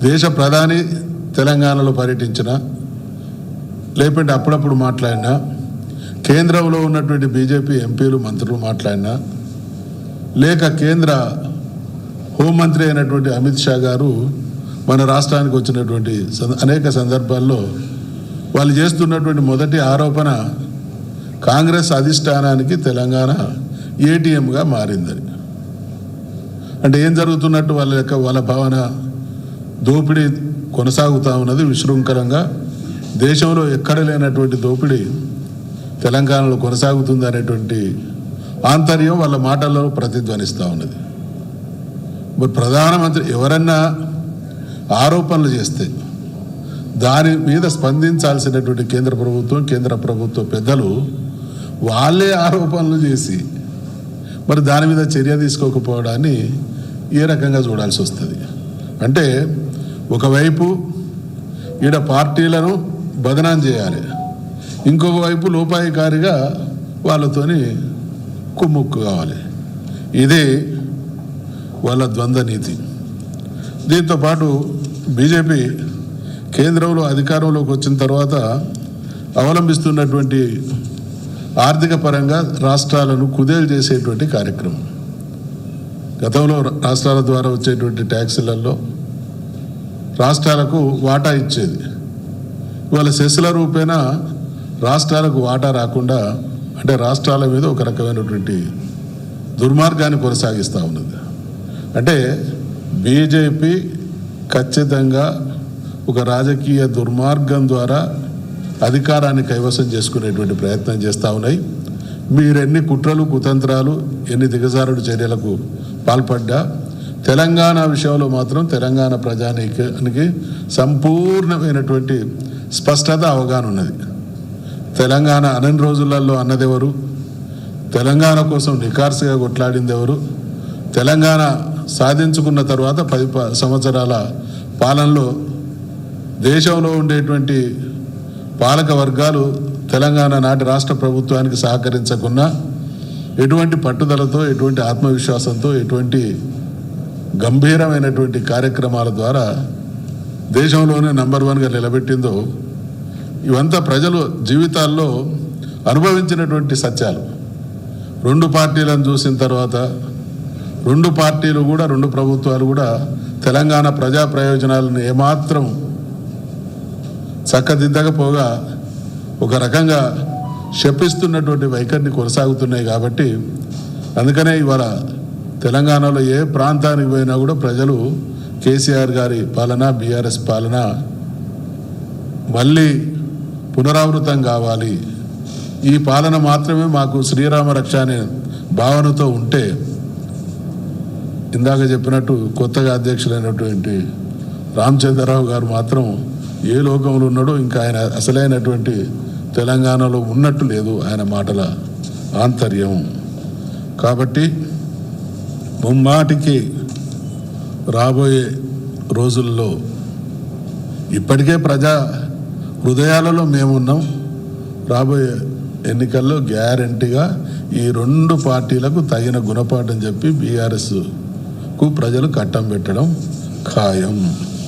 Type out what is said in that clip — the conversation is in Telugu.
దేశ ప్రధాని తెలంగాణలో పర్యటించిన, లేకుంటే అప్పుడప్పుడు మాట్లాడినా, కేంద్రంలో ఉన్నటువంటి బీజేపీ ఎంపీలు మంత్రులు మాట్లాడినా, లేక కేంద్ర హోంమంత్రి అయినటువంటి అమిత్ షా గారు మన రాష్ట్రానికి వచ్చినటువంటి అనేక సందర్భాల్లో వాళ్ళు చేస్తున్నటువంటి మొదటి ఆరోపణ కాంగ్రెస్ అధిష్టానానికి తెలంగాణ ఏటీఎంగా మారిందని. అంటే ఏం జరుగుతున్నట్టు వాళ్ళ భావన, దోపిడీ కొనసాగుతూ ఉన్నది విశృంఖలంగా. దేశంలో ఎక్కడ లేనటువంటి దోపిడీ తెలంగాణలో కొనసాగుతుంది అనేటువంటి ఆంతర్యం వాళ్ళ మాటల్లో ప్రతిధ్వనిస్తూ ఉన్నది. మరి ప్రధానమంత్రి ఎవరన్నా ఆరోపణలు చేస్తే దాని మీద స్పందించాల్సినటువంటి కేంద్ర ప్రభుత్వ పెద్దలు వాళ్ళే ఆరోపణలు చేసి మరి దాని మీద చర్య తీసుకోకపోవడాన్ని ఏ రకంగా చూడాల్సి వస్తుంది. అంటే ఒకవైపు ఈడ పార్టీలను బదనాం చేయాలి, ఇంకొక వైపు లోపాయికారిగా వాళ్ళతోని కుమ్ముక్కు కావాలి. ఇదే వాళ్ళ ద్వంద్వ నీతి. దీంతోపాటు బీజేపీ కేంద్రంలో అధికారంలోకి వచ్చిన తర్వాత అవలంబిస్తున్నటువంటి ఆర్థిక పరంగా రాష్ట్రాలను కుదేలు చేసేటువంటి కార్యక్రమం. గతంలో రాష్ట్రాల ద్వారా వచ్చేటువంటి ట్యాక్సులలో రాష్ట్రాలకు వాటా ఇచ్చేది. ఇవాళ సెస్ల రూపేణా రాష్ట్రాలకు వాటా రాకుండా, అంటే రాష్ట్రాల మీద ఒక రకమైనటువంటి దుర్మార్గాన్ని కొనసాగిస్తూ ఉన్నది. అంటే బీజేపీ ఖచ్చితంగా ఒక రాజకీయ దుర్మార్గం ద్వారా అధికారాన్ని కైవసం చేసుకునేటువంటి ప్రయత్నం చేస్తూ ఉన్నాయి. మీరెన్ని కుట్రలు కుతంత్రాలు, ఎన్ని దిగజారుడు చర్యలకు పాల్పడ్డా తెలంగాణ విషయంలో మాత్రం తెలంగాణ ప్రజానీకానికి సంపూర్ణమైనటువంటి స్పష్టత అవగాహన ఉన్నది. తెలంగాణ అన్ని రోజులలో అన్నదెవరు, తెలంగాణ కోసం నిఖార్సుగా కొట్లాడింది ఎవరు, తెలంగాణ సాధించుకున్న తర్వాత 10 సంవత్సరాల పాలనలో దేశంలో ఉండేటువంటి పాలక వర్గాలు తెలంగాణ నాటి రాష్ట్ర ప్రభుత్వానికి సహకరించకున్నా ఎటువంటి పట్టుదలతో, ఎటువంటి ఆత్మవిశ్వాసంతో, ఎటువంటి గంభీరమైనటువంటి కార్యక్రమాల ద్వారా దేశంలోనే నంబర్ 1గా నిలబెట్టిందో, ఇవంతా ప్రజలు జీవితాల్లో అనుభవించినటువంటి సత్యాలు. 2 పార్టీలను చూసిన తర్వాత 2 పార్టీలు కూడా, 2 ప్రభుత్వాలు కూడా తెలంగాణ ప్రజా ప్రయోజనాలను ఏమాత్రం చక్కదిద్దకపోగా ఒక రకంగా శపిస్తున్నటువంటి వైఖరిని కొనసాగుతున్నాయి. కాబట్టి అందుకనే ఇవాళ తెలంగాణలో ఏ ప్రాంతానికి పోయినా కూడా ప్రజలు కేసీఆర్ గారి పాలన, బీఆర్ఎస్ పాలన మళ్ళీ పునరావృతం కావాలి, ఈ పాలన మాత్రమే మాకు శ్రీరామ రక్ష అనే భావనతో ఉంటే, ఇందాక చెప్పినట్టు కొత్తగా అధ్యక్షులైనటువంటి రామచంద్రరావు గారు మాత్రం ఏ లోకంలో ఉన్నాడో, ఇంకా ఆయన అసలైనటువంటి తెలంగాణలో ఉన్నట్టు లేదు ఆయన మాటల ఆంతర్యం. కాబట్టి ముమ్మాటికి రాబోయే రోజుల్లో ఇప్పటికే ప్రజా హృదయాలలో మేమున్నాం. రాబోయే ఎన్నికల్లో గ్యారంటీగా ఈ 2 పార్టీలకు తగిన గుణపాఠం చెప్పి బీఆర్ఎస్కు ప్రజలు కట్టం పెట్టడం ఖాయం.